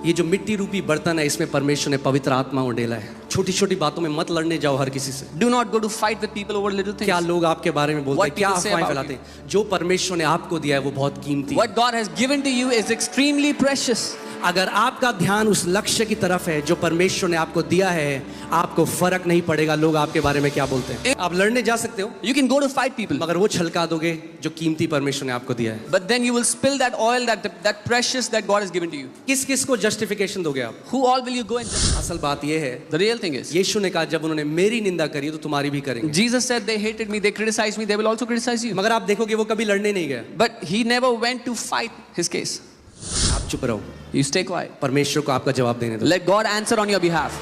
ये जो मिट्टी रूपी बर्तन है, इसमें परमेश्वर ने पवित्र आत्मा उंडेला है। छोटी छोटी बातों में मत लड़ने जाओ हर किसी से। Do not go to fight with people over little things. क्या लोग आपके बारे में बोलते हैं, What क्या people say अफवाहें about फैलाते हैं। जो परमेश्वर ने आपको दिया है वो बहुत कीमती है। What God has given to you is extremely precious. अगर आपका ध्यान उस लक्ष्य की तरफ है जो परमेश्वर ने आपको दिया है, आपको फर्क नहीं पड़ेगा लोग आपके बारे में क्या बोलते हैं। आप लड़ने जा सकते हो, You can go to fight people, मगर वो छलका दोगे जो कीमती परमेश्वर ने आपको दिया है। but then you will spill that oil, that precious that God has given to you. किस किस को जस्टिफिकेशन दोगे आप? Who all will you go and justify? असल बात ये है, The real thing is, यीशु ने कहा जब उन्होंने मेरी निंदा करी तो तुम्हारी भी करेंगे। Jesus said they hated me, they criticized me, they will also criticize you. मगर आप देखोगे वो कभी लड़ने नहीं गया। But he never went to fight his case. आप चुप रहो, You stay quiet. परमेश्वर को आपका जवाब देने दो। Let God answer on your behalf.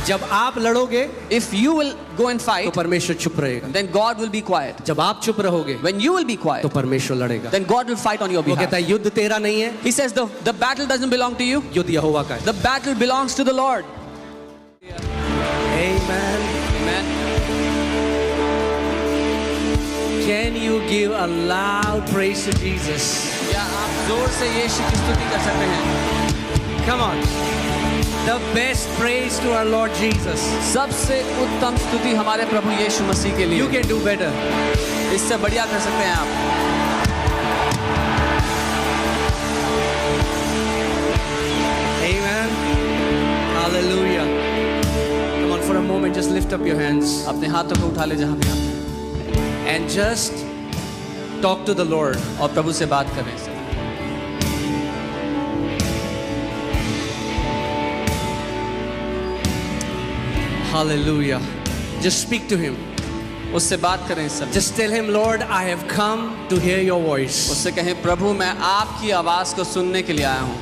जब आप लड़ोगे If you will go and तो fight, परमेश्वर चुप रहेगा। then God will be quiet. जब आप चुप रहोगे When you will be तो quiet, परमेश्वर लड़ेगा। then God will fight on your वो behalf. कहता है युद्ध तेरा नहीं है, He says the battle doesn't belong to you. युद्ध यहोवा का है। The battle belongs to the Lord. Amen. Amen. Can you give a loud praise to Jesus? क्या आप जोर से यीशु की स्तुति कर सकते हैं? Come on. The best praise to our Lord Jesus. सबसे उत्तम स्तुति हमारे प्रभु यीशु मसीह के लिए। You can do better. इससे बढ़िया कर सकते हैं आप। Amen. Hallelujah. Come on, for a moment, just lift up your hands अपने हाथों को उठा ले जहाँ भी आप हैं and just talk to the Lord. और प्रभु से बात करें। Hallelujah. Just speak to Him. उससे बात करें इस समय। Just tell Him, Lord, I have come to hear your voice. उससे कहें प्रभु मैं आपकी आवाज को सुनने के लिए आया हूँ।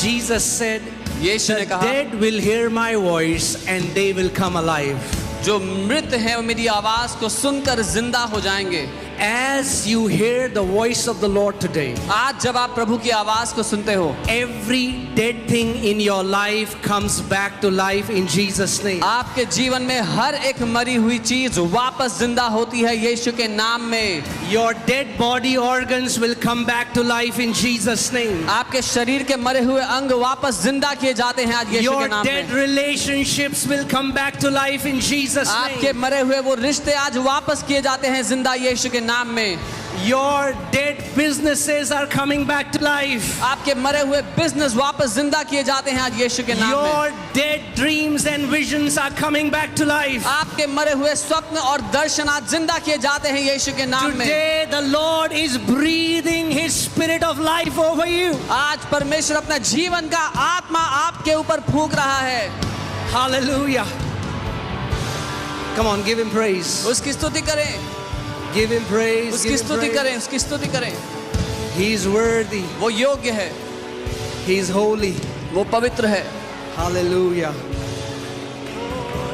Jesus said, यीशु ने the कहा dead will hear my voice and they will come alive. जो मृत हैं वो मेरी आवाज को सुनकर जिंदा हो जाएंगे। As you hear the voice of the Lord today, आज जब आप प्रभु की आवाज को सुनते हो, every dead thing in your life comes back to life in Jesus' name. आपके जीवन में हर एक मरी हुई चीज वापस जिंदा होती है यीशु के नाम में। Your dead body organs will come back to life in Jesus' name. आपके शरीर के मरे हुए अंग वापस जिंदा किए जाते हैं आज यीशु के Your नाम dead में। relationships will come back to life in Jesus' आपके name. मरे हुए वो रिश्ते आज वापस किए जाते हैं जिंदा यीशु के नाम में। Your dead businesses are coming back to life. आपके मरे हुए बिजनेस वापस जिंदा किए जाते हैं आज यीशु के नाम में। Your dead dreams and visions are coming back to life. आपके मरे हुए स्वप्न और दर्शन आज जिंदा किए जाते हैं यीशु के नाम में। Today the Lord is breathing His spirit of life over you. आज परमेश्वर अपना जीवन का आत्मा आपके ऊपर फूंक रहा है। Hallelujah. Come on, give Him praise. उसकी स्तुति करें, Give Him praise. उसकी Give Him स्तुति praise. करें, उसकी स्तुति करें। He is worthy. वो योग्य है, He is holy. वो पवित्र है। Hallelujah.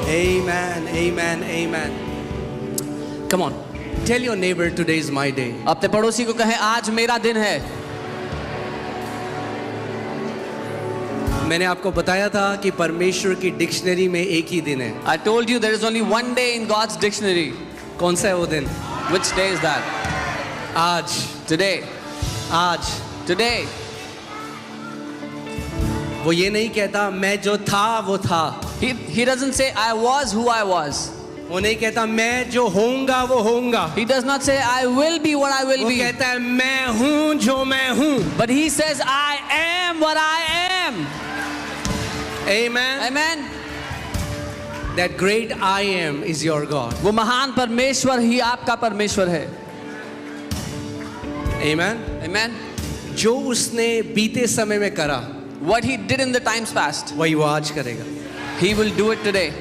Amen. Amen. Amen. Come on. Tell your neighbor today is my day. अपने पड़ोसी को कहें आज मेरा दिन है। मैंने आपको बताया था कि परमेश्वर की डिक्शनरी में एक ही दिन है। I told you there is only one day in God's dictionary. कौन सा है वो दिन? Which day is that? आज। Today. आज। Today. वो ये नहीं कहता मैं जो था वो था। He doesn't say I was who I was. वो नहीं कहता मैं जो होऊंगा वो होऊंगा। He does not say I will be what I will वो be. कहता है मैं हूँ जो मैं हूँ। But he says I am what I am. Amen. Amen. That great I am is your God. वो महान परमेश्वर ही आपका परमेश्वर है। Amen. Amen. जो उसने बीते समय में करा What he did in the times past, वही वो आज करेगा। he will do it today.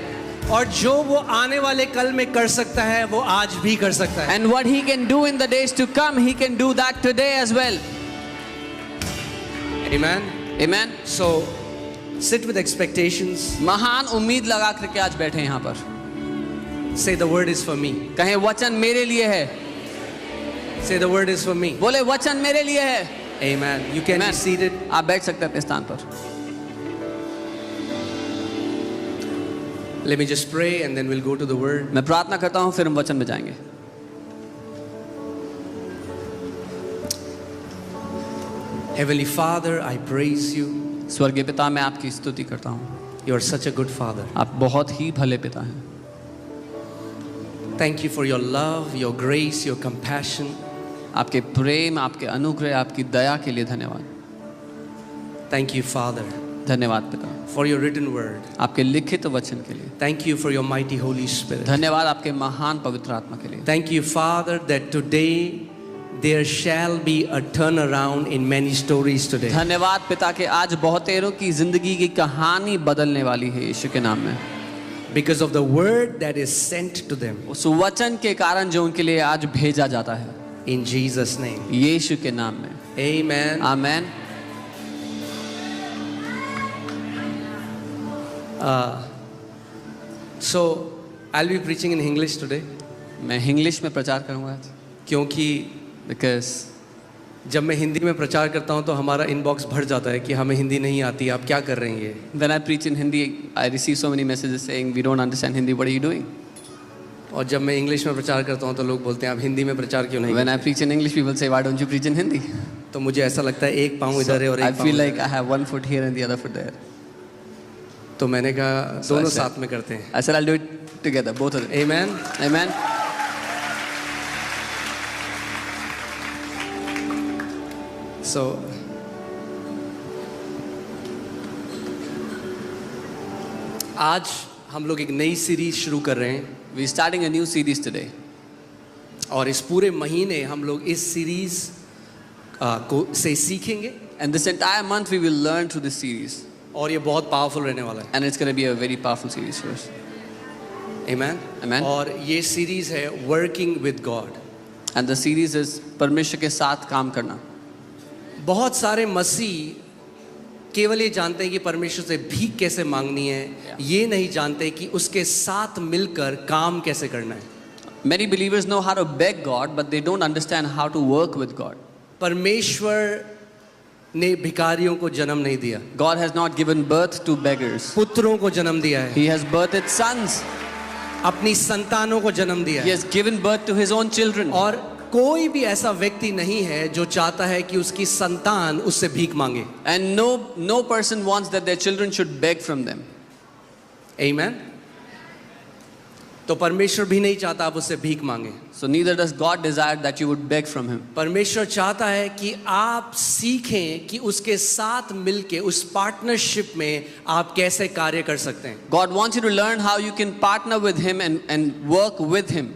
और जो वो आने वाले कल में कर सकता है वो आज भी कर सकता है। And what he can do in the days to come, he can do that today as well. Amen. Amen. So sit with expectations. महान उम्मीद लगा करके आज बैठे हैं यहाँ पर। Say the word is for me. कहें वचन मेरे लिए है। Say the word is for me. बोले वचन मेरे लिए है। Amen. You can be Amen. seated. आप बैठ सकते हैं अपने स्थान पर। Let me just pray and then we'll go to the word. मैं प्रार्थना करता हूँ फिर हम वचन में जाएंगे। Heavenly Father, I praise you. स्वर्गीय पिता, मैं आपकी स्तुति करता हूँ। You are such a good Father. आप बहुत ही भले पिता हैं। Thank you for your love, your grace, your compassion. आपके प्रेम, आपके अनुग्रह, आपकी दया के लिए धन्यवाद। Thank you, Father, धन्यवाद पिता, for your written word. आपके लिखित वचन के लिए। Thank you for your mighty Holy Spirit. धन्यवाद आपके महान पवित्र आत्मा के लिए। Thank you, Father, that today there shall be a turnaround in many stories today. धन्यवाद पिता के आज बहुतेरों की जिंदगी की कहानी बदलने वाली है यीशु के नाम में, Because of the word that is sent to them. उस वचन के कारण जो उनके लिए आज भेजा जाता है, In Jesus' name. यीशु के नाम में। Amen. Amen. So, I'll be preaching in English today. मैं इंग्लिश में प्रचार करूंगा आज, क्योंकि बिकॉज जब मैं हिंदी में प्रचार करता हूँ तो हमारा इनबॉक्स भर जाता है कि हमें हिंदी नहीं आती, आप क्या कर रहे हैं ये। when I preach in Hindi, I receive so many messages saying we don't understand Hindi, what are you doing? और जब मैं इंग्लिश में प्रचार करता हूँ तो लोग बोलते हैं आप हिंदी में प्रचार क्यों नहीं When I preach in English, people say why don't you preach in Hindi? तो मुझे ऐसा लगता है एक पाँव इधर है और I एक पाँव feel उधर like I have one foot here and the other foot there. है। तो मैंने कहा So I दोनों said- साथ में करते हैं। I said I'll do it together, both of them. Amen. Amen. So, आज हम लोग एक नई सीरीज शुरू कर रहे हैं We're starting a new series today. और इस पूरे महीने हम लोग इस सीरीज को से सीखेंगे And this entire month we will learn through this series. और ये बहुत पावरफुल रहने वाला है। And it's going to be a very powerful series for us. Amen. Amen. और ये सीरीज है working with God. And the series is परमेश्वर के साथ काम करना। बहुत सारे मसीह केवल ये जानते हैं कि परमेश्वर से भीख कैसे मांगनी है, ये नहीं जानते कि उसके साथ मिलकर काम कैसे करना है। Many believers know how to beg God, but they don't understand how to work with God. परमेश्वर ने भिखारियों को जन्म नहीं दिया, God has not given birth to beggars. पुत्रों को जन्म दिया है, He has birthed sons. अपनी संतानों को जन्म दिया He है। has given birth to his own children. और कोई भी ऐसा व्यक्ति नहीं है जो चाहता है कि उसकी संतान उससे भीख मांगे। And no person wants that their children should beg from them. Amen. तो परमेश्वर भी नहीं चाहता आप उससे भीख मांगे। So neither does God desire that you would beg from him. परमेश्वर चाहता है कि आप सीखें कि उसके साथ मिलके उस पार्टनरशिप में आप कैसे कार्य कर सकते हैं। God wants you to learn how you can partner with him and work with him.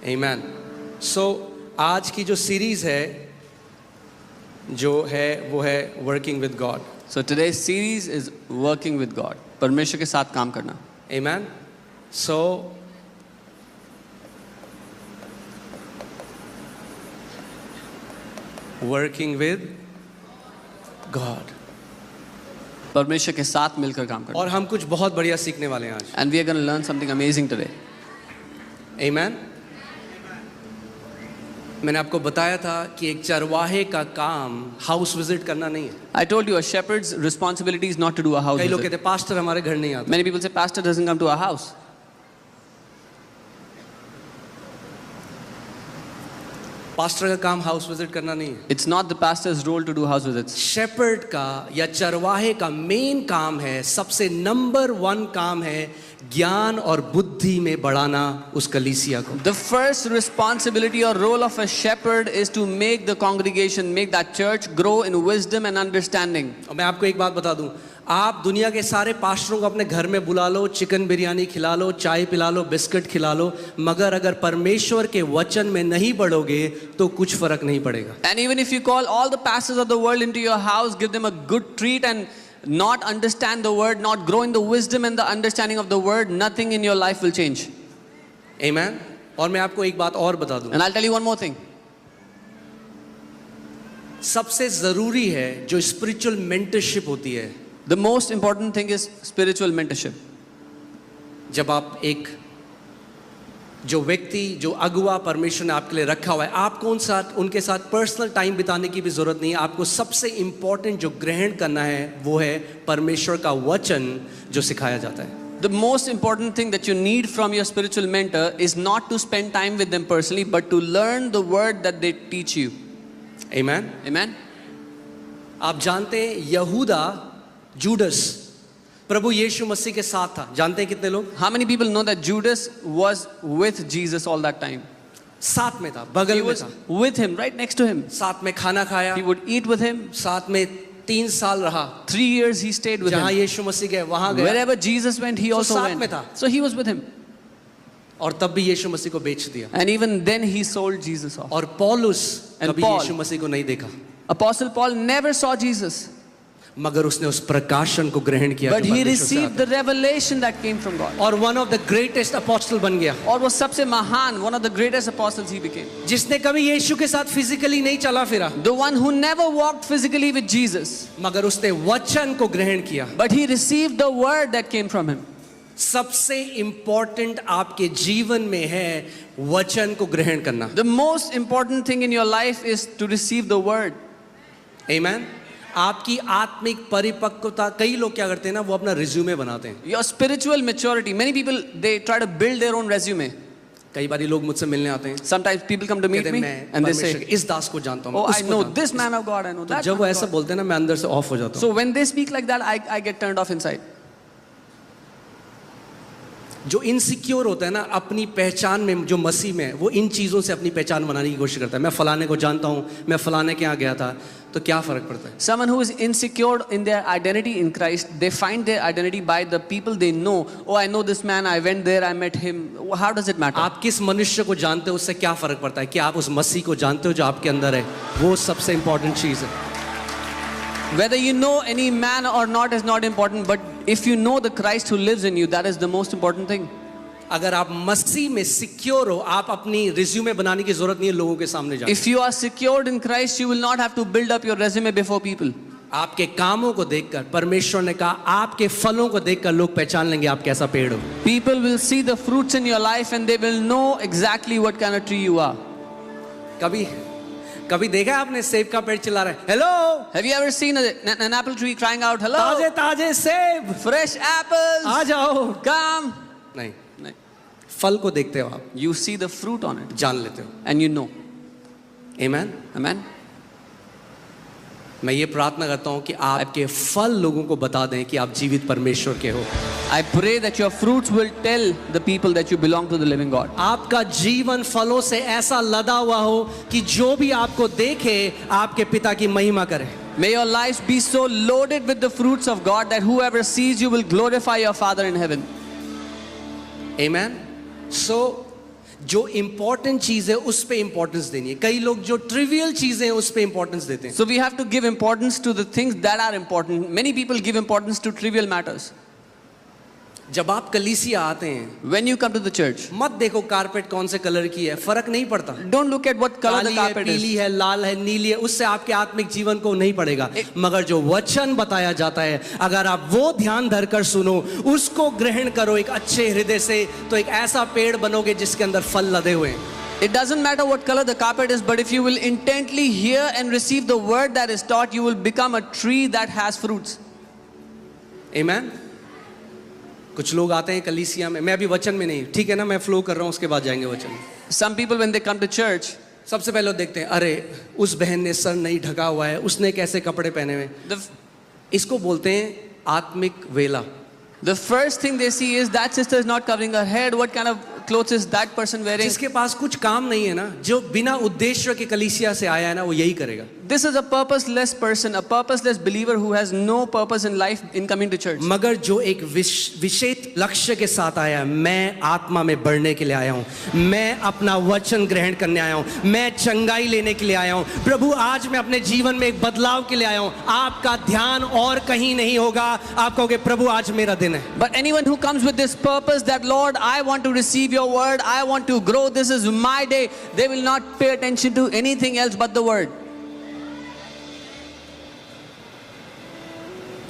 Amen. So आज की जो सीरीज है जो है वो है working with God. So today's series is working with God. परमेश्वर के साथ काम करना. Amen. So working with God. परमेश्वर के साथ मिलकर काम करना. और हम कुछ बहुत बढ़िया सीखने वाले हैं आज। And we are going to learn something amazing today. Amen. मैंने आपको बताया था कि एक चरवाहे का काम हाउस विजिट करना नहीं है। I told you a shepherd's responsibility is not to do a house कई लोग visit. कहते हैं पास्टर हमारे घर नहीं आता। Many people say pastor doesn't come to our house. Pastor का काम हाउस विजिट करना नहीं है। It's not the pastor's role to do house visits. Shepherd का या चरवाहे का मेन काम है, सबसे नंबर 1 काम है ज्ञान और बुद्धि में बढ़ाना उस कलीसिया को। The first responsibility or role of a shepherd is to make the congregation, make that church grow in wisdom and understanding. और मैं आपको एक बात बता दूं, आप दुनिया के सारे पास्टरों को अपने घर में बुला लो, चिकन बिरयानी खिला लो, चाय पिला लो, बिस्किट खिला लो, मगर अगर परमेश्वर के वचन में नहीं बढ़ोगे तो कुछ फर्क नहीं पड़ेगा। And even if you call all the pastors of the world into your house, give them a good treat and not understand the word, not grow in the wisdom and the understanding of the word, nothing in your life will change. Amen. और मैं आपको एक बात और बता दूं, And I'll tell you one more thing. सबसे जरूरी है जो स्पिरिचुअल मेंटरशिप होती है। The most important thing is spiritual mentorship. जब आप एक जो व्यक्ति जो अगुआ परमेश्वर ने आपके लिए रखा हुआ है, आपको उनके साथ पर्सनल टाइम बिताने की भी जरूरत नहीं है। आपको सबसे इंपॉर्टेंट जो ग्रहण करना है वो है परमेश्वर का वचन जो सिखाया जाता है। The most important thing that you need from your spiritual mentor is not to spend time with them personally, but to learn the word that they teach you. Amen. Amen. आप जानते हैं यहूदा जूडस प्रभु यीशु मसीह के साथ था, जानते हैं कितने लोग? How many people know that Judas was with Jesus all that time? साथ में था, He बगल में was था, with him, right next to him. साथ में खाना खाया, He would eat with him. साथ में 3 साल रहा, 3 years he stayed with जहाँ him. यीशु मसीह गए वहां गया, Wherever Jesus went, he So also साथ went. में था. So he was with him. और तब भी यीशु मसीह को बेच दिया. And even then he sold Jesus off. और पौलुस And कभी Paul. यीशु मसीह को नहीं देखा, Apostle Paul never saw Jesus, मगर उसने उस प्रकाशन को ग्रहण किया but जो he परमेश्वर से received आता the revelation that came from God. है. और one of the greatest apostle बन गया, और वो सबसे महान, one of the greatest apostles he became. जिसने कभी यीशु के साथ फिजिकली नहीं चला फिरा, The one who never walked physically with Jesus, मगर उसने वचन को ग्रहण किया. but he received the word that came from him. सबसे इंपॉर्टेंट आपके जीवन में है वचन को ग्रहण करना. The most important thing in your life is to receive the word. आमेन. आपकी आत्मिक परिपक्वता, कई लोग क्या करते हैं ना, वो अपना रिज्यूमे बनाते हैं. Your spiritual maturity. Many people, they try to build their own resume. कई बार लोग मुझसे मिलने आते हैं, Sometimes people come to meet कहते me हैं मैं and they परमेश्वर say, के इस दास को जानता हूँ, oh, I उसको know जानता हूँ. this man of God, I know तो that जब man वो of ऐसा God. बोलते हैं ना, मैं अंदर से ऑफ हो जाता हूँ. So when they speak like that, I get turned off inside. जो इनसिक्योर होता है ना अपनी पहचान में, जो मसीह में है, वो इन चीज़ों से अपनी पहचान बनाने की कोशिश करता है. मैं फलाने को जानता हूँ, मैं फलाने के यहाँ गया था, तो क्या फर्क पड़ता है? Someone who is insecure in their identity in Christ, they find their identity by the people they know. Oh, I know this man, I went there, I met him. How does it matter? आप किस मनुष्य को जानते हो उससे क्या फर्क पड़ता है? कि आप उस मसीह को जानते हो जो आपके अंदर है, वो सबसे इंपॉर्टेंट चीज़ है. Whether you know any man or not is not important, but if you know the Christ who lives in you, that is the most important thing. अगर आप मसीह में सिक्योर हो, आप अपनी रिज्यूमे बनाने की जरूरत नहीं है लोगों के सामने जाने. If you are secured in Christ, you will not have to build up your resume before people. आपके कामों को देखकर, परमेश्वर ने कहा आपके फलों को देखकर लोग पहचान लेंगे आप कैसा पेड़ हो. People will see the fruits in your life and they will know exactly what kind of tree you are. कभी देखा है आपने सेब का पेड़ चिल्ला रहा है, hello, Have you ever seen an apple tree crying out, hello? ताजे ताजे सेब, Fresh apples! आ जाओ. Come! नहीं, No. फल को देखते हो आप, You see the fruit on it जान लेते हो. and you know. Amen. Amen? मैं ये प्रार्थना करता हूँ कि आपके फल लोगों को बता दें कि आप जीवित परमेश्वर के हो. I pray that your fruits will tell the people that you belong to the living God. आपका जीवन फलों से ऐसा लदा हुआ हो कि जो भी आपको देखे आपके पिता की महिमा करे. May your lives be so loaded with the fruits of God that whoever sees you will glorify your Father in heaven. आमेन. सो जो इंपॉर्टेंट चीज है उस पे इंपॉर्टेंस देनी है. कई लोग जो ट्रिवियल चीजें हैं उस पे इंपॉर्टेंस देते हैं. So we have to give importance to the things that are important. Many people give importance to trivial matters. जब आप कलीसिया आते हैं, When you come to the church, मत देखो कारपेट कौन से कलर की है, फर्क नहीं पड़ता. don't look at what color the काली है, carpet पीली is. है, लाल है, नीली है, उससे आपके आत्मिक जीवन को नहीं पड़ेगा. मगर जो वचन बताया जाता है, अगर आप वो ध्यान धरकर सुनो, उसको ग्रहण करो एक अच्छे हृदय से, तो एक ऐसा पेड़ बनोगे जिसके अंदर फल लदे हुए हैं. It doesn't matter what color the carpet is, but if you will intently hear and receive the word that is taught, you will become a tree that has fruits. आमेन. कुछ लोग आते हैं कलीसिया में, मैं अभी वचन में नहीं, ठीक है ना, मैं फ्लो कर रहा हूँ, उसके बाद जाएंगे वचन में. Some people when they come to church, सबसे पहले वो देखते हैं, अरे उस बहन ने सर नहीं ढका हुआ है, उसने कैसे कपड़े पहने हुए. the, इसको बोलते हैं आत्मिक वेला. the first thing they see is that sister is not covering her head. What kind of clothes is that person wearing? जिसके पास कुछ काम नहीं है ना, जो बिना उद्देश्य के कलीसिया से आया है ना, वो यही करेगा. This is a purposeless person, a purposeless believer who has no purpose in life in coming to church. मगर जो एक विशेष लक्ष्य के साथ आया है, मैं आत्मा में बढ़ने के लिए आया हूँ, मैं अपना वचन ग्रहण करने आया हूँ, मैं चंगाई लेने के लिए आया हूँ, प्रभु आज मैं अपने जीवन में एक बदलाव के लिए आया हूँ. आपका ध्यान और कहीं नहीं होगा, आप कहोगे प्रभु आज मेरा दिन है. But anyone who comes with this purpose that Lord, I want to receive your word, I want to grow, this is my day, they will not pay attention to anything else but the word.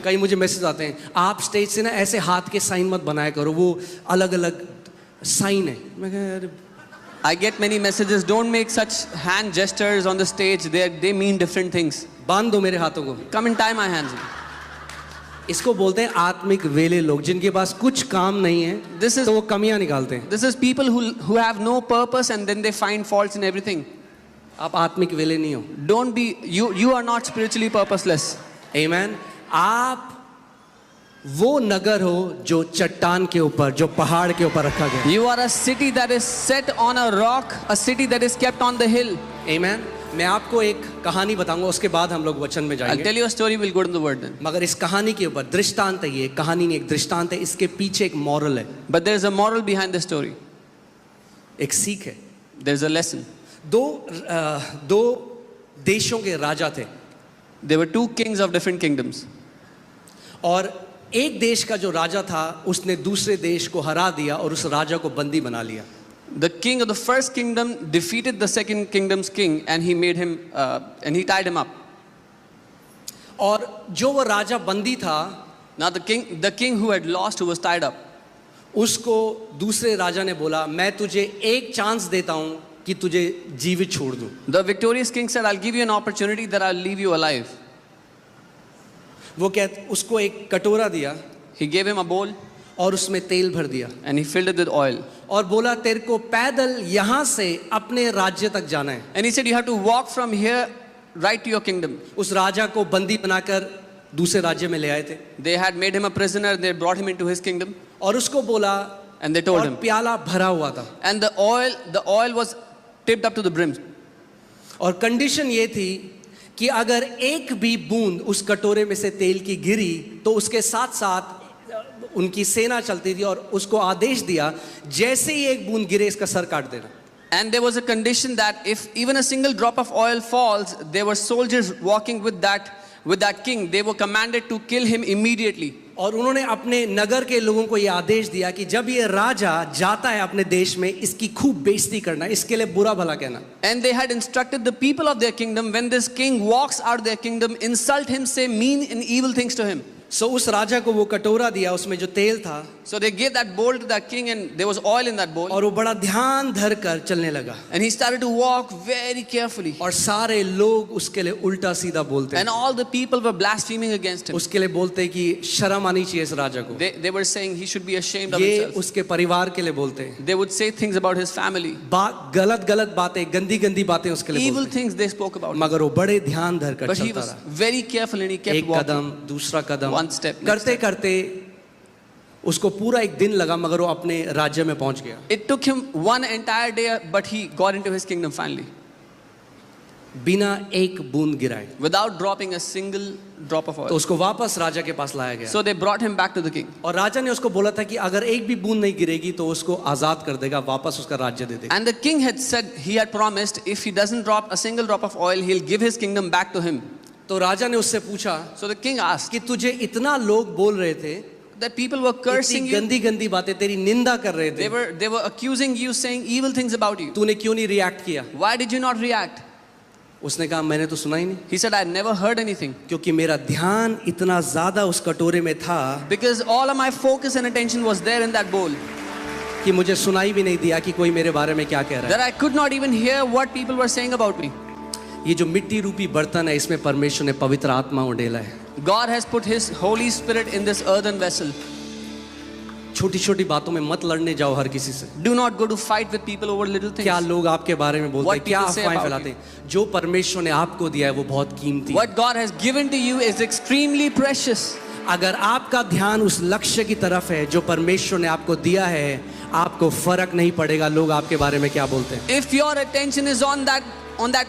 कई मुझे message आते हैं, आप stage से ना ऐसे हाथ के साइन मत बनाया करो, वो अलग अलग साइन है. मैं कहा यार, I get many messages, don't make such hand gestures on the stage, they mean different things. बांध दो मेरे हाथों को. Come and tie my hands. इसको बोलते हैं आत्मिक वेले लोग, जिनके पास कुछ काम नहीं है, This is- तो वो कमियां निकालते हैं. This is people who have no purpose and then they find faults in everything. आप आत्मिक वेले नहीं हो। Don't be, you are not spiritually purposeless. आमेन। आप वो नगर हो जो चट्टान के ऊपर, जो पहाड़ के ऊपर रखा गया। You are a city that is set on a rock, a city that is kept on the hill. आमेन। मैं आपको एक कहानी बताऊंगा, उसके बाद हम लोग वचन में I'll जाएंगे। tell you a story, we'll go to the word then. मगर इस कहानी के ऊपर दृष्टांत है, ये कहानी नहीं, एक दृष्टांत है, इसके पीछे एक मॉरल है, But there is a moral behind the story. एक सीख है। There's a lesson. दो देशों के राजा थे, There were two kings of different kingdoms. और एक देश का जो राजा था उसने दूसरे देश को हरा दिया और उस राजा को बंदी बना लिया। The king of the first kingdom defeated the second kingdom's king, and he made him, and he tied him up. और जो वो राजा बंदी था, Now the king who had lost, who was tied up, उसको दूसरे राजा ने बोला, मैं तुझे एक चांस देता हूं कि तुझे जीवित छोड़ दूं। the victorious king said, I'll give you an opportunity that I'll leave you alive. वो उसको एक कटोरा दिया He gave him a bowl और उसमें तेल भर दिया and he filled it with oil. और बोला, तेरे को पैदल यहां से अपने राज्य तक जाना है। And he said, you have to walk from here right to your kingdom. उस राजा को बंदी बनाकर दूसरे राज्य में ले आए थे They had made him a prisoner, they brought him into his kingdom, और उसको बोला, and they told और him. प्याला भरा हुआ था And the oil was tipped up to the brim. और कंडीशन ये थी कि अगर एक भी बूंद उस कटोरे में से तेल की गिरी तो उसके साथ साथ उनकी सेना चलती थी और उसको आदेश दिया, जैसे ही एक बूंद गिरे इसका सर काट देना। And there was a condition that if even a single drop of oil falls, there were soldiers walking with that king. They were commanded to kill him immediately. और उन्होंने अपने नगर के लोगों को ये आदेश दिया कि जब ये राजा जाता है अपने देश में, इसकी खूब बेइज्जती करना, इसके लिए बुरा भला कहना। And they had instructed the people of their kingdom, when this king walks out of their kingdom, insult him, say mean and evil things to him. सो उस राजा को वो कटोरा दिया, उसमें जो तेल था, So they gave that bowl to that king, and there was oil in that bowl. और वो बड़ा ध्यान धर कर चलने लगा And he started to walk very carefully. और सारे लोग उसके लिए उल्टा सीधा बोलते And all the people were blaspheming against him. उसके लिए बोलते कि शर्म आनी चाहिए इस राजा को। They were saying he should be ashamed of ये himself. उसके परिवार के लिए बोलते हैं, They would say things about his family. गलत बातें, गंदी बातें उसके लिए Evil बोलते things they spoke about हैं। him. मगर वो बड़े ध्यान धर कर But he चलता was रहा, very careful and he kept एक walking. कदम दूसरा कदम One step, next करते करते उसको पूरा एक दिन लगा, मगर वो अपने राज्य में पहुंच गया। It took him one entire day, but he got into his kingdom finally, बिना एक बूंद गिराए। without dropping a single drop of तो oil. उसको वापस राजा के पास लाया गया So they brought him back to the king. और राजा ने उसको बोला था कि अगर एक भी बूंद नहीं गिरेगी तो उसको आजाद कर देगा, वापस उसका राज्य दे देगा। And the king had said, he had promised, if he doesn't drop a single drop of oil, he'll give his kingdom back to him. तो राजा ने उससे पूछा So the king asked, कि तुझे इतना लोग बोल रहे थे, that people were cursing इतनी you, गंदी गंदी बातें तेरी निंदा कर रहे थे, they were accusing you, saying evil things about you. तूने क्यों नहीं रिएक्ट किया? Why did you not react? उसने कहा, मैंने तो सुना ही नहीं, He said, I never heard anything, क्योंकि मेरा ध्यान इतना ज्यादा उस कटोरे में था because all of my focus and attention was there in that bowl, कि मुझे सुनाई भी नहीं दिया कि कोई मेरे बारे में क्या कह रहा that I could not even hear what people were saying about me. है। ये जो मिट्टी रूपी बर्तन है, इसमें परमेश्वर ने पवित्र आत्मा उड़ेला है। God has put his Holy Spirit in this earthen vessel. छोटी छोटी बातों में मत लड़ने जाओ हर किसी से। Do not go to fight with people over little things. क्या लोग आपके बारे में बोलते हैं, What क्या people say अफवाहें about फैलाते हैं, जो परमेश्वर ने आपको दिया है वो बहुत कीमती है। What God has given to you is extremely precious. अगर आपका ध्यान उस लक्ष्य की तरफ है जो परमेश्वर ने आपको दिया है, आपको फर्क नहीं पड़ेगा लोग आपके बारे में क्या बोलते हैं। If your attention is on that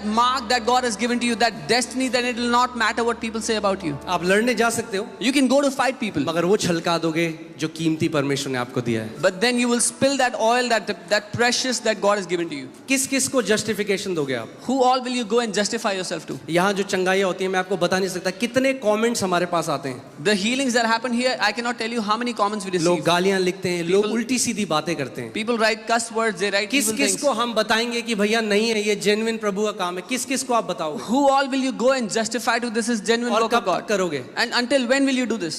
mark that God has given to you, that destiny, then it will not matter what people say about you. आप लड़ने जा सकते हो, You can go to fight people, मगर वो छलका दोगे जो कीमती परमेश्वर ने आपको दिया है। but then you will spill that oil, that precious that God has given to you. किस किस को जस्टिफिकेशन दोगे आप? Who all will you go and justify yourself to? यहाँ जो चंगाइयाँ होती हैं, मैं आपको बता नहीं सकता कितने कमेंट्स हमारे पास आते हैं। The healings that happen here, I cannot tell you how many comments we लोग receive. गालियाँ लिखते हैं, लोग People- उल्टी सीधी बातें करते हैं। People write cuss words, they write किस evil किस things. को हम बताएंगे कि भैया नहीं है, ये जेन्युइन प्रभु का काम है? किस किस को आप बताओगे? Who all will you go and justify to this is genuine और work of कब God? करोगे? And until when will you do this?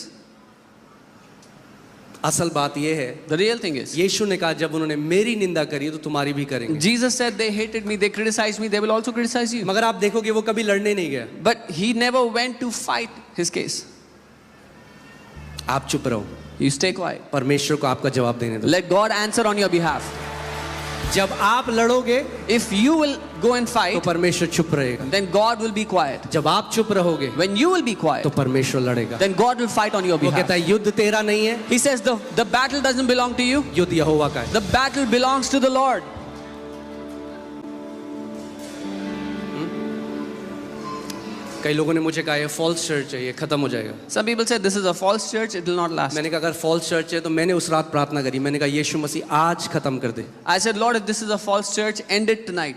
असल बात ये है, The real thing is, यीशु ने कहा जब उन्होंने मेरी निंदा करी तो तुम्हारी भी करेंगे। Jesus said they hated me, they criticized me, they will also criticize you. मगर आप देखोगे वो कभी लड़ने नहीं गया। But he never went to fight his case. आप चुप रहो, You stay quiet. परमेश्वर को आपका जवाब देने दो। Let God answer on your behalf. जब आप लड़ोगे If you will go and तो fight, परमेश्वर चुप रहेगा, then God will be quiet. जब आप चुप रहोगे When you will be quiet, तो परमेश्वर लड़ेगा। then God will fight on your वो कहता behalf. है युद्ध तेरा नहीं है, He says the battle doesn't belong to you. युद्ध यहोवा का है। The battle belongs to the Lord. कई लोगों ने मुझे कहा ये फॉल्स चर्च है, ये खत्म हो जाएगा। Some people say this is a false church, it will not last. मैंने कहा अगर फॉल्स चर्च है तो मैंने उस रात प्रार्थना करी, मैंने कहा यीशु मसीह आज खत्म कर दे। I said, Lord, if this is a false church, end it tonight.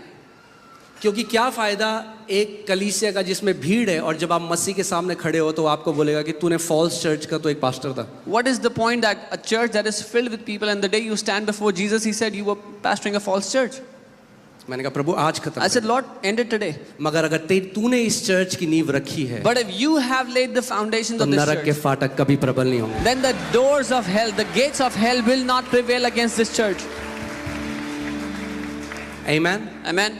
क्योंकि क्या फायदा एक कलीसिया का जिसमें भीड़ है और जब आप मसीह के सामने खड़े हो तो आपको बोलेगा कि तूने फॉल्स चर्च का तो एक पास्टर था। What is the point that a church that is filled with people and the day you stand before Jesus, he said you were pastoring a false church. मैंने कहा प्रभु आज खत्म I कर said, Lord, end it today. दे। मगर अगर तूने इस church की नींव रखी है But if you have laid the foundations तो of this नरक के church, फाटक कभी प्रबल नहीं होंगे। then the doors of hell, the gates of hell will not prevail against this church. आमीन। Amen.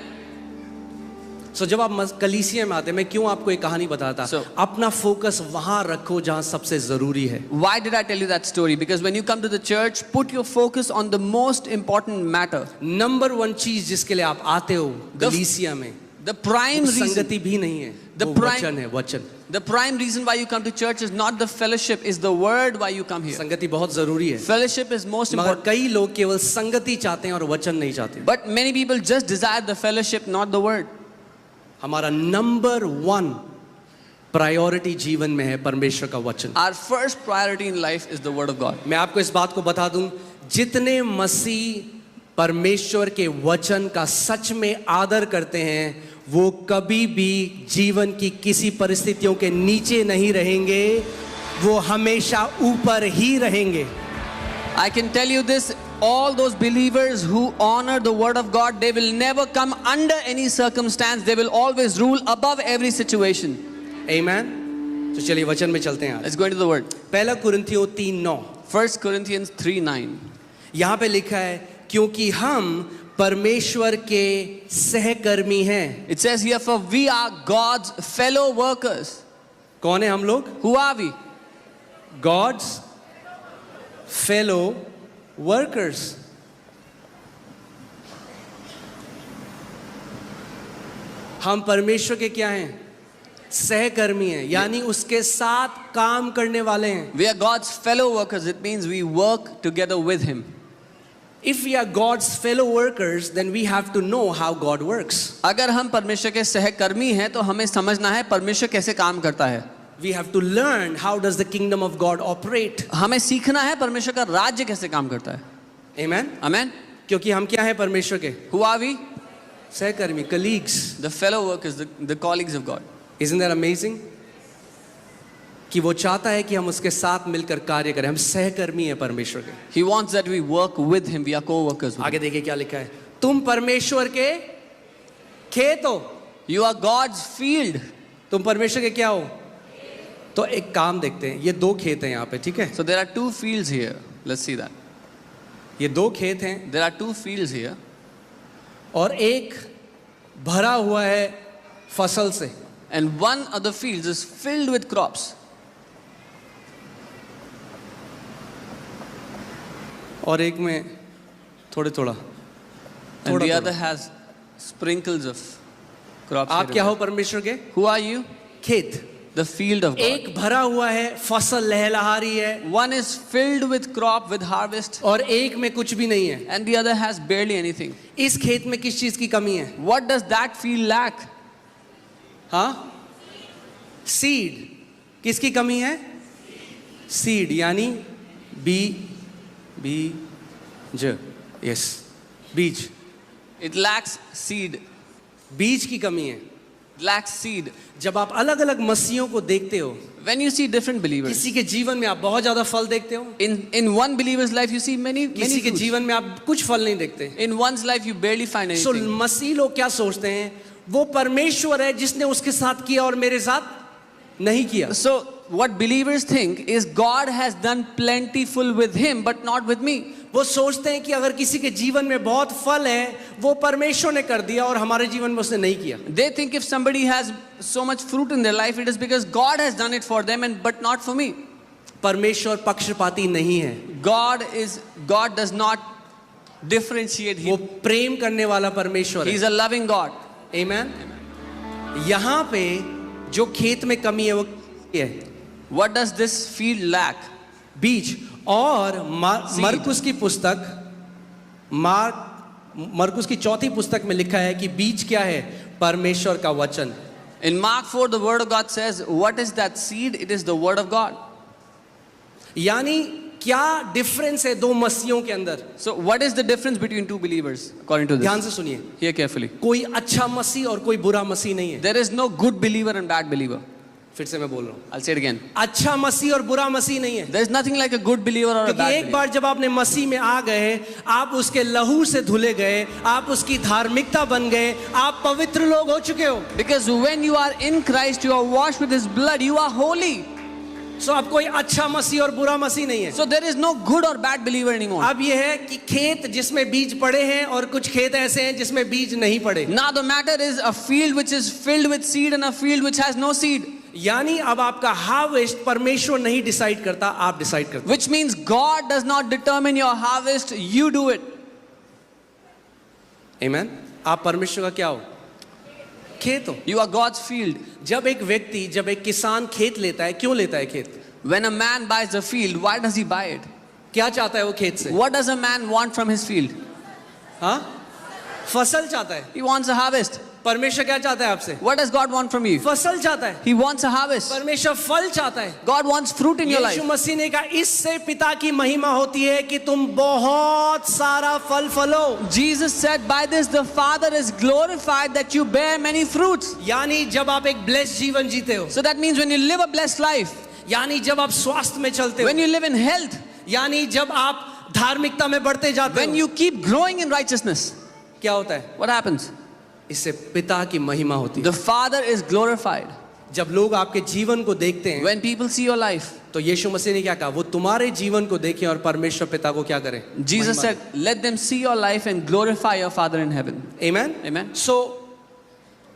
सो जब आप कलीसिया में आते हैं, मैं क्यों आपको एक कहानी बताता, So- अपना फोकस वहां रखो जहां सबसे जरूरी है। Why did I tell you that story? Because when you come to the church, put your focus on the most important matter. Number one चीज जिसके लिए आप आते हो कलीसिया में, The prime वो reason, संगति भी नहीं है, The वो prime- वचन है, वचन। the prime reason why you come to church is not the fellowship, is the word why you come here. संगति बहुत जरूरी है, Fellowship is most मगर important. कई लोग केवल संगति चाहते हैं और वचन नहीं चाहते। But many people just desire the fellowship, not the word. हमारा नंबर वन प्रायोरिटी जीवन में है परमेश्वर का वचन। Our first priority in life is the word of God. मैं आपको इस बात को बता दूं, जितने मसीह परमेश्वर के वचन का सच में आदर करते हैं वो कभी भी जीवन की किसी परिस्थितियों के नीचे नहीं रहेंगे, वो हमेशा ऊपर ही रहेंगे। I can tell you this, all those believers who honor the word of God, they will never come under any circumstance. They will always rule above every situation. आमीन। तो चलिए वचन में चलते हैं आज। Let's go into the word. पहला कुरिन्थियों 3:9, 1 Corinthians 3:9. यहाँ पे लिखा है क्योंकि हम परमेश्वर के सहकर्मी हैं। It says here, for we are God's fellow workers. कौन है हम लोग? Who are we? God's fellow workers। हम परमेश्वर के क्या हैं? सहकर्मी हैं, यानी उसके साथ काम करने वाले हैं। We are God's fellow workers. It means we work together with Him. If we are God's fellow workers, then we have to know how God works. अगर हम परमेश्वर के सहकर्मी हैं तो हमें समझना है परमेश्वर कैसे काम करता है। We have to learn how does the kingdom of God operate. हमें सीखना है परमेश्वर का राज्य कैसे काम करता है। Amen? Amen. क्योंकि हम क्या हैं परमेश्वर के? Who are we? सहकर्मी, colleagues. The fellow workers, the colleagues of God. Isn't that amazing? कि वो चाहता है कि हम उसके साथ मिलकर कार्य करें, हम सहकर्मी हैं परमेश्वर के। He wants that we work with Him. We are co-workers with Him. आगे देखिए क्या लिखा है, तुम परमेश्वर के खेत हो। You are God's field. तुम परमेश्वर के क्या हो? तो एक काम देखते हैं, ये दो खेत हैं यहाँ पे, ठीक है? So there are two fields here. Let's see that. ये दो खेत हैं There are two fields here. और एक भरा हुआ है फसल से, And one of the fields is filled with crops. और एक में थोड़े थोड़ा And थोड़ा the other थोड़ा। has sprinkles of crops. आप here क्या and हो परमेश्वर के? there. Who are you? खेत। The field of God. एक भरा हुआ है, फसल लहलहा रही है, One is filled with crop, with harvest, और एक में कुछ भी नहीं है। and the other has barely anything. इस खेत में किस चीज की कमी है? What does that field lack? हाँ, सीड। किसकी कमी है? सीड, यानी बीज, यस, बीज। It lacks seed. बीज की कमी है। It lacks seed. जब आप अलग अलग मसीहों को देखते हो, When you see different believers, किसी के जीवन में आप बहुत ज्यादा फल देखते हो, in one believer's life you see many किसी के fruits. जीवन में आप कुछ फल नहीं देखते। In one's life you barely find so anything. मसीह लोग क्या सोचते हैं, वो परमेश्वर है जिसने उसके साथ किया और मेरे साथ नहीं किया। So what believers think is God has done plentiful with him but not with me. वो सोचते हैं कि अगर किसी के जीवन में बहुत फल है वो परमेश्वर ने कर दिया और हमारे जीवन में उसने नहीं किया। They think if somebody has so much fruit in their life it is because God has done it for them and but not for me. परमेश्वर पक्षपाती नहीं है। God does not differentiate. वो He, प्रेम करने वाला परमेश्वर he's है। a loving God. आमेन। यहाँ पे जो खेत में कमी है वो ये है, What does this field lack? बीज। और मरकुस की पुस्तक मरकुस की चौथी पुस्तक में लिखा है कि बीज क्या है? परमेश्वर का वचन। In Mark 4, the word of God says, what is that seed? It is the word of God. यानी क्या डिफरेंस है दो मसीहों के अंदर? So what is the difference between two believers according to ध्यान this? से सुनिए, Hear carefully. कोई अच्छा मसीह और कोई बुरा मसीह नहीं है। There is no good believer and bad believer. फिर से मैं बोल रहा हूँ, I'll say it again. अच्छा मसीह और बुरा मसीह नहीं है। There is nothing like a good believer or a क्योंकि bad एक believer. बार जब आपने मसीह में आ गए, आप उसके लहू से धुले गए, आप उसकी धार्मिकता बन गए, आप पवित्र लोग हो चुके हो। Because when you are in Christ, you are washed with His blood, you are holy. सो अब कोई अच्छा मसीह और बुरा मसीह नहीं है। So there is no good or bad believer anymore. अब यह है कि खेत जिसमें बीज पड़े हैं और कुछ खेत ऐसे हैं जिसमें बीज नहीं पड़े। Now the matter is a field which is filled with seed and a field which has no seed. यानी अब आपका हार्वेस्ट परमेश्वर नहीं डिसाइड करता, आप डिसाइड करते। Which means God does not determine your harvest, you do it. आमेन। आप परमेश्वर का क्या हो? खेत हो। You are God's field. जब एक किसान खेत लेता है, क्यों लेता है खेत? When a man buys a field, why does he buy it? क्या चाहता है वो खेत से? What does a man want from his field? हाँ, फसल चाहता है। He wants a harvest. परमेश्वर क्या चाहता है आपसे? What does God want from you? फसल चाहता है। He wants a harvest. परमेश्वर फल चाहता है। God wants fruit in your life. यीशु मसीह ने कहा इससे पिता की महिमा होती है कि तुम बहुत सारा फल फलो। Jesus said, by this the Father is glorified that you bear many fruits. यानी जब आप एक ब्लेस्ड जीवन जीते हो, So that means when you live a blessed life, यानी जब आप स्वास्थ्य में चलते when हो, you live in health, यानी जब आप धार्मिकता में बढ़ते जाते when हो, you keep growing in righteousness, क्या होता है? what happens? इससे पिता की महिमा होती है। The Father is glorified. जब लोग आपके जीवन को देखते हैं, When people see your life, तो यीशु मसीह ने क्या कहा? वो तुम्हारे जीवन को देखें और परमेश्वर पिता को क्या करें? Jesus said, let them see your life and glorify your Father in heaven. Amen. Amen. सो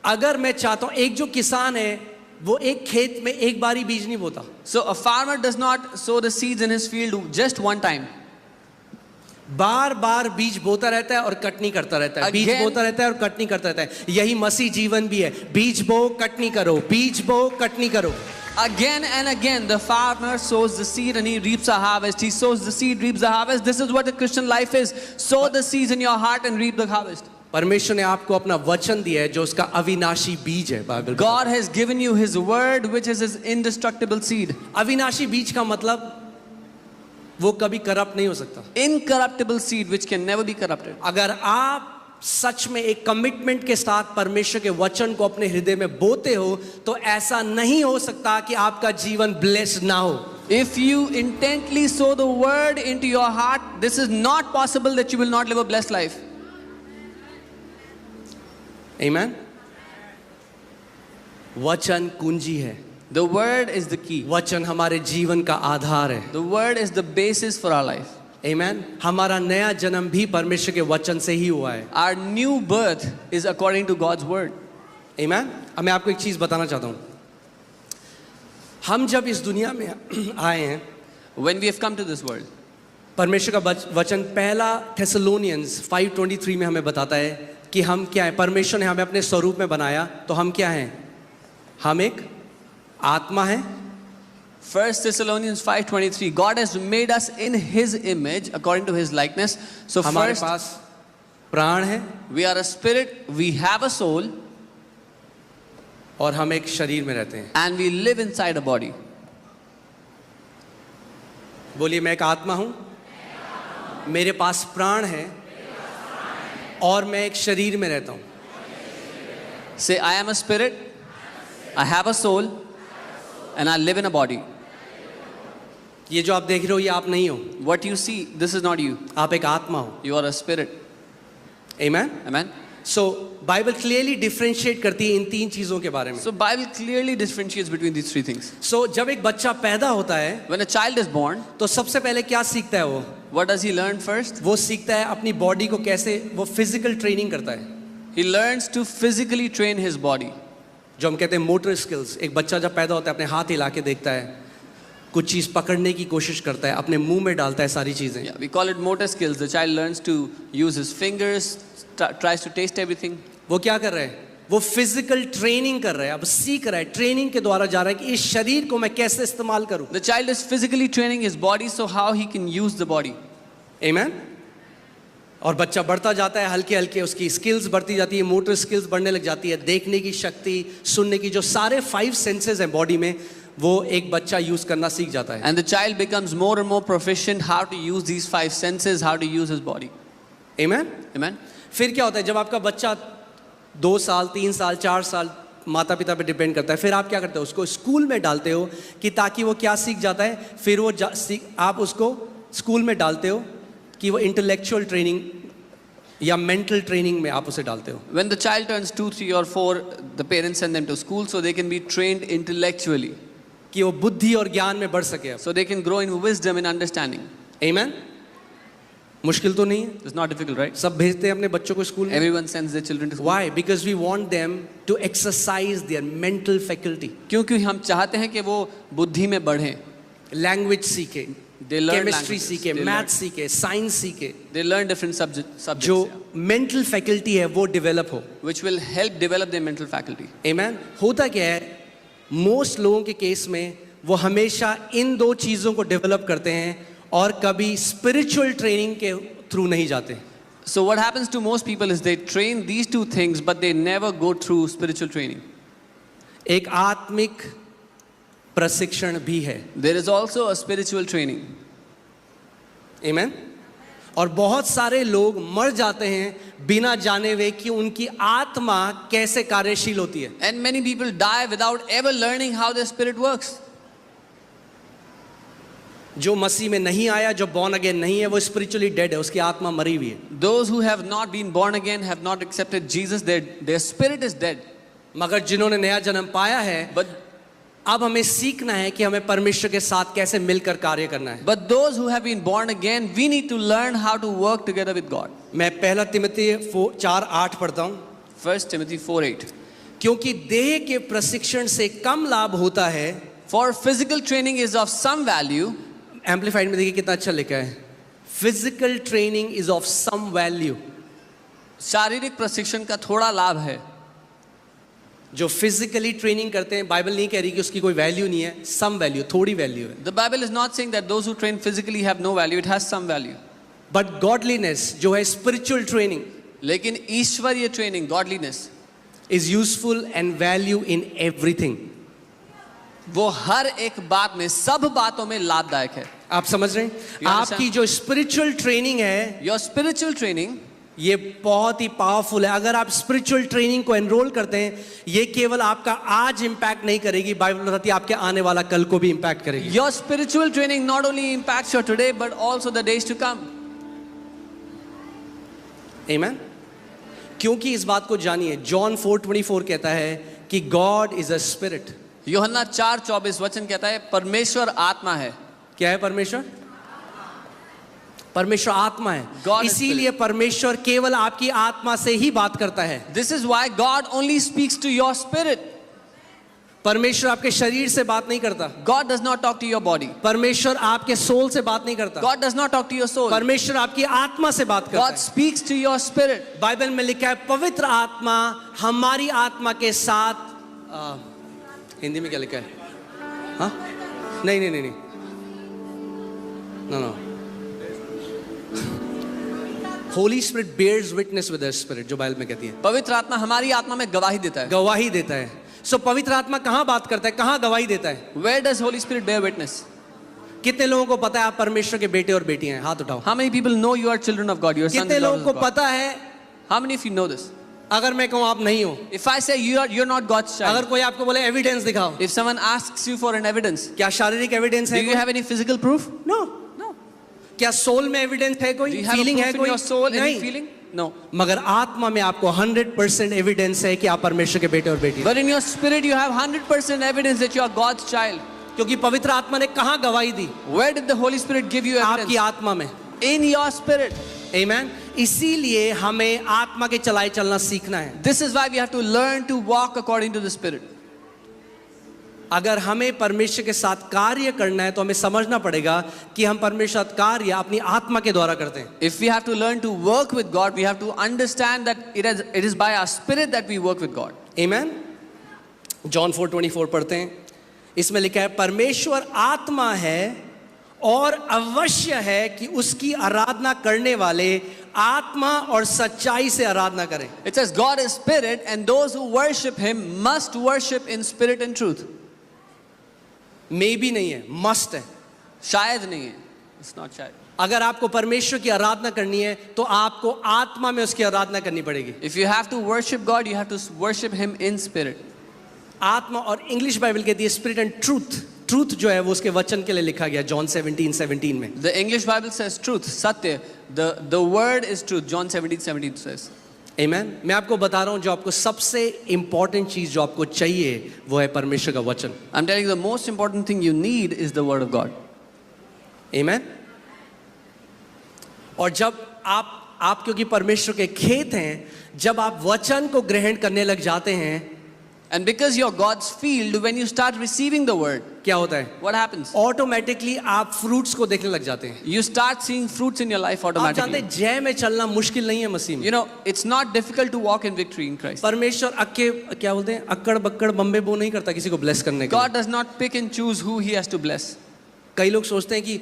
अगर मैं चाहता हूं, एक जो किसान है वो एक खेत में एक बारी बीज नहीं बोता। So a farmer does not sow the seeds in his field just one time. बार बार बीज बोता रहता है और कटनी करता रहता है, बीज Again- बोता रहता है और कटनी करता रहता है। यही मसीह जीवन भी है, बीज बो कटनी करो, बीज बो कटनी करो। Again and again, the farmer sows the seed and he reaps a harvest. He sows the seed, reaps the harvest. This is what the Christian life is. Sow the seeds in your heart and reap the harvest. परमेश्वर ने आपको अपना वचन दिया है जो उसका अविनाशी बीज है। Bible God has given you His word, which is His indestructible seed. अविनाशी बीज का मतलब वो कभी करप्ट नहीं हो सकता। Incorruptible seed, which can never be corrupted. अगर आप सच में एक कमिटमेंट के साथ परमेश्वर के वचन को अपने हृदय में बोते हो तो ऐसा नहीं हो सकता कि आपका जीवन ब्लेस्ड ना हो। If you intently sow the word into your heart, this is not possible that you will not live a blessed life. आमेन। वचन कुंजी है। The word is the key. वचन हमारे जीवन का आधार है। The word is the basis for our life. आमेन। हमारा नया जन्म भी परमेश्वर के वचन से ही हुआ है। Our new birth is according to God's word. आमेन। अब मैं आपको एक चीज बताना चाहता हूँ। हम जब इस दुनिया में आए हैं, When we have come to this world, परमेश्वर का वचन पहला थेसलोनियंस 5:23 में हमें बताता है कि हम क्या है। परमेश्वर ने हमें अपने स्वरूप में बनाया, तो हम क्या हैं? हम एक आत्मा है। 1 Thessalonians 5:23, God has made us in His image according to His likeness. So हमारे first, पास प्राण है we are a spirit, we have a soul, और हम एक शरीर में रहते हैं। and we live inside a body. बोलिए, मैं एक आत्मा हूं, मेरे पास प्राण है और मैं एक शरीर में रहता हूं। Say, I am a spirit, I have a soul, and I live in a body. ये जो आप देख रहे हो ये आप नहीं हो, What you see, this is not you. आप एक आत्मा हो। You are a spirit. Amen. Amen. So Bible clearly differentiate करती है इन तीन चीजों के बारे में। So Bible clearly differentiates between these three things. सो जब एक बच्चा पैदा होता है When a child is born, तो सबसे पहले क्या सीखता है वो? what does he learn first? वो सीखता है अपनी बॉडी को कैसे, वो फिजिकल ट्रेनिंग करता है, He learns to physically train his body. जो हम कहते हैं मोटर स्किल्स। एक बच्चा जब पैदा होता है अपने हाथ हिला के देखता है, कुछ चीज़ पकड़ने की कोशिश करता है, अपने मुंह में डालता है सारी चीज़ें. Yeah, we call it motor skills. The child learns to use his fingers, tries to taste everything. वो क्या कर रहा है? वो फिजिकल ट्रेनिंग कर रहा है, अब सीख रहा है, ट्रेनिंग के द्वारा जा रहा है कि इस शरीर को मैं कैसे इस्तेमाल करूं. The child is physically training his body, so how he can use the body. Amen? और बच्चा बढ़ता जाता है, हल्के हल्के उसकी स्किल्स बढ़ती जाती है, मोटर स्किल्स बढ़ने लग जाती है, देखने की शक्ति, सुनने की, जो सारे 5 सेंसेस हैं बॉडी में, वो एक बच्चा यूज करना सीख जाता है. And the child becomes more and more proficient how to use these 5 senses, how to use his body. Amen? Amen? फिर क्या होता है जब आपका बच्चा 2 साल, 3 साल, 4 साल, माता पिता पे डिपेंड करता है, फिर आप क्या करते हो? उसको स्कूल में डालते हो कि ताकि वो क्या सीख जाता है, फिर वो आप उसको स्कूल में डालते हो कि वो इंटेलेक्चुअल ट्रेनिंग या मेंटल ट्रेनिंग में आप उसे डालते हो. When the child turns 2, 3 or 4, the parents send them to school so they can be trained intellectually. कि वो बुद्धि और ज्ञान में बढ़ सके. So they can grow in wisdom and understanding. Amen? मुश्किल तो नहीं है? It's not difficult, right? सब भेजते हैं अपने बच्चों को स्कूल में. Everyone sends their children to school. Why? Because we want them to exercise their mental faculty. क्योंकि हम चाहते हैं कि वो बुद्धि में बढ़ें. लैंग्वेज सीखे, They learn केमिस्ट्री languages. सीखे, They मैथ learn- सीखे, साइंस सीखे, They learn different subjects, जो मेंटल फैकल्टी है वो डेवलप हो. which will help develop their mental faculty. Amen? होता क्या है, मोस्ट लोगों के केस में वो हमेशा इन 2 चीज़ों को डेवलप करते हैं और कभी स्पिरिचुअल ट्रेनिंग के थ्रू नहीं जाते. So what happens to most people is they train these 2 things, but they never go through spiritual training. एक आत्मिक प्रशिक्षण भी है. There is also a spiritual training. Amen? और बहुत सारे लोग मर जाते हैं बिना जाने हुए कि उनकी आत्मा कैसे कार्यशील होती है. And many people die without ever learning how their spirit works. जो मसीह में नहीं आया, जो बॉर्न अगेन नहीं है, वो स्पिरिचुअली डेड है, उसकी आत्मा मरी हुई है. Those who have not been born again, have not accepted Jesus, their spirit is dead. मगर जिन्होंने नया जन्म पाया है, But अब हमें सीखना है कि हमें परमेश्वर के साथ कैसे मिलकर कार्य करना है. But those who have been born again, we need to learn how to work together with God. मैं 1 तिमुथी 4:8 पढ़ता हूँ. 1 Timothy 4:8. क्योंकि देह के प्रशिक्षण से कम लाभ होता है. For physical training is of some value. Amplified में देखिए कितना अच्छा लिखा है. Physical training is of some value. शारीरिक प्रशिक्षण का थोड़ा लाभ है. जो फिजिकली ट्रेनिंग करते हैं, बाइबल नहीं कह रही कि उसकी कोई वैल्यू नहीं है, सम वैल्यू, थोड़ी वैल्यू है. The Bible is not saying that those who train physically have no value. It has some value. But godliness जो है स्पिरिचुअल ट्रेनिंग लेकिन ईश्वरीय training, godliness, is useful and value in everything. वो हर एक बात में, सब बातों में लाभदायक है. आप समझ रहे हैं? You understand? आपकी जो स्पिरिचुअल ट्रेनिंग है, Your spiritual training, ये बहुत ही पावरफुल है. अगर आप स्पिरिचुअल ट्रेनिंग को एनरोल करते हैं, ये केवल आपका आज इंपैक्ट नहीं करेगी, बाइबल बताती है आपके आने वाला कल को भी इंपैक्ट करेगी. your spiritual training not only impacts your today but also the days to come. आमीन. क्योंकि इस बात को जानिए, जॉन 4:24 कहता है कि गॉड इज अ स्पिरिट. यूहन्ना 4:24 वचन कहता है परमेश्वर आत्मा है. क्या है परमेश्वर? परमेश्वर आत्मा है. God is इसीलिए परमेश्वर केवल आपकी आत्मा से ही बात करता है. This is why God only speaks to your spirit. परमेश्वर आपके शरीर से बात नहीं करता. God does not talk to your body. परमेश्वर आपके सोल से बात नहीं करता. God does not talk to your soul. परमेश्वर आपकी आत्मा से बात करता God है. speaks to your spirit. Bible में लिखा है पवित्र आत्मा हमारी आत्मा के साथ हिंदी में क्या लिखा है? हाँ, नहीं no. Holy spirit bears witness with the spirit, जो बाइबल में कहती है. पवित्र आत्मा हमारी आत्मा में गवाही देता है. गवाही देता है. सो पवित्र आत्मा कहाँ बात करता है, कहाँ गवाही देता है? Where does Holy Spirit bear witness? कितने लोगों को पता है आप परमेश्वर के बेटे और बेटियां हैं? हाथ उठाओ. How many people know you are children of God? You are sons कितने and लोगों daughters को of God? पता है? How many of you know this? अगर मैं कहूँ आप नहीं हो, If I say you're not God's अगर child, कोई आपको बोले एविडेंस दिखाओ, if someone asks you for an evidence, क्या शारीरिक एविडेंस do है? you have any physical proof? No. No. क्या सोल में एविडेंस है? Do कोई you have a फीलिंग है? proof in कोई your soul? Any नहीं. feeling? No. मगर आत्मा में आपको 100% एविडेंस है कि आप परमेश्वर के बेटे और बेटी हैं. But in your spirit you have 100% evidence that you are God's child. क्योंकि पवित्र आत्मा ने कहाँ गवाही दी? Where did the Holy Spirit give you आपकी evidence? आत्मा में. In your spirit. आमीन. इसीलिए हमें आत्मा के चलाए चलना सीखना है. This is why we have to learn to walk according to the Spirit. अगर हमें परमेश्वर के साथ कार्य करना है तो हमें समझना पड़ेगा कि हम परमेश्वर के साथ कार्य अपनी आत्मा के द्वारा करते हैं. If we have to learn to work with God, we have to understand that it is by our spirit that we work with God. Amen. John 4:24 पढ़ते हैं. इसमें लिखा है परमेश्वर आत्मा है और अवश्य है कि उसकी आराधना करने वाले आत्मा और सच्चाई से आराधना करें. It says God is spirit and those who worship him must worship in spirit and truth. मे भी नहीं है, मस्ट है. शायद नहीं है. It's not शायद. अगर आपको परमेश्वर की आराधना करनी है तो आपको आत्मा में उसकी आराधना करनी पड़ेगी. If you have to worship God, you have to worship him in spirit. आत्मा, और इंग्लिश बाइबल कहती है स्पिरिट एंड ट्रूथ. ट्रूथ जो है वो उसके वचन के लिए लिखा गया जॉन 17:17 में. The English Bible says truth, satya. The word is truth. John 17:17 says. Amen. मैं आपको बता रहा हूं जो आपको सबसे इंपॉर्टेंट चीज जो आपको चाहिए वो है परमेश्वर का वचन. I'm telling you the most important thing you need is the word of God. Amen. और जब आप क्योंकि परमेश्वर के खेत हैं, जब आप वचन को ग्रहण करने लग जाते हैं, And because you're God's field, when you start receiving the word, क्या होता है? what happens? ऑटोमेटिकली आप फ्रूट्स को देखने लग जाते हैं. You start seeing fruits in your life आप जानते automatically. हैं जय में चलना मुश्किल नहीं है मसीह में. You know, it's not difficult to walk in victory in Christ. परमेश्वर क्या बोलते हैं, अक्कड़ बक्कड़ बम्बे बो नहीं करता किसी को ब्लेस करने के लिए. God does not pick and choose who he has to bless. कई लोग सोचते हैं कि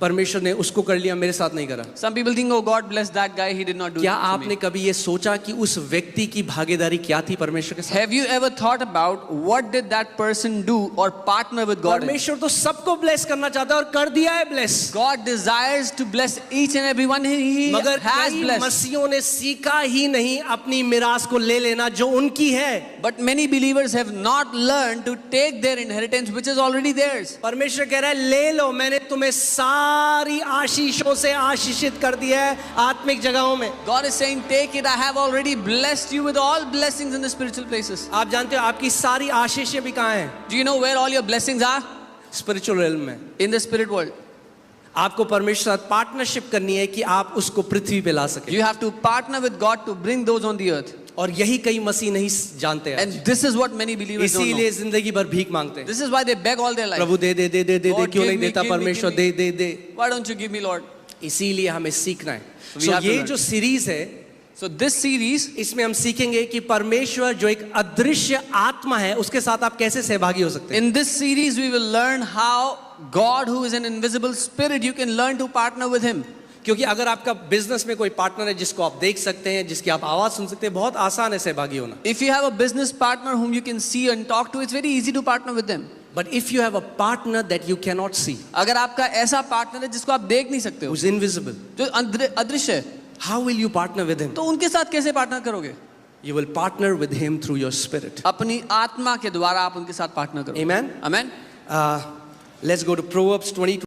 परमेश्वर ने उसको कर लिया, मेरे साथ नहीं करा. Some people think, oh, God bless that guy, he did not do क्या it to आपने me. कभी ये सोचा कि उस व्यक्ति की भागीदारी क्या थी परमेश्वर के साथ? Have you ever thought about what did that person do or partner with God in? परमेश्वर तो सबको ब्लेस करना चाहता है और कर दिया है bless. God desires to bless each and everyone he मगर has कई blessed. मसीहों ने सीखा ही नहीं अपनी मिरास को ले लेना जो उनकी है. But many believers have not learned to take their inheritance which is already theirs. परमेश्वर कह रहा है ले लो, मैंने तुम्हें सारी आशीषों से आशीषित कर दिया है आत्मिक जगहों में. God is saying, take it, I have already blessed you with all blessings in the spiritual places. आप जानते हो आपकी सारी आशीषें भी कहाँ हैं? Do you know where all your blessings are? Spiritual realm में. In the spirit world. आपको परमेश्वर के साथ पार्टनरशिप करनी है कि आप उसको पृथ्वी पे ला सके. You have to partner with God to bring those on the earth. और यही कई मसीह नहीं जानते हैं. And this is what many believers don't इसीलिए know. जिंदगी भर भीख मांगते हैं. This is why they beg all their life. Prabhu they they they they they they Lord, क्यों give नहीं me, देता give me, परमेश्वर? give they me. They they. Why don't you give me, Lord? इसीलिए हमें सीखना है. So we So have to ये learn. जो सीरीज है So this series, इसमें हम सीखेंगे कि परमेश्वर जो एक अदृश्य आत्मा है उसके साथ आप कैसे सहभागी हो सकते हैं. in this series we will learn how God, who is an invisible spirit, you can learn to partner with him. क्योंकि अगर आपका बिजनेस में कोई पार्टनर है जिसको आप देख सकते हैं, जिसकी आप आवाज सुन सकते हैं, बहुत आसान है सहभागी होना. If you have a business partner whom you can see and talk to, it's very easy to partner with them. But if you have a partner that you cannot see, अगर आपका ऐसा पार्टनर है जिसको आप देख नहीं सकते हो, who's invisible, जो अदृश्य है, how will you partner with him? तो उनके साथ कैसे पार्टनर करोगे? You will partner with him through your spirit. अपनी आत्मा के द्वारा आप उनके साथ पार्टनर करोगे. Amen. Amen. Let's go to Proverbs 20.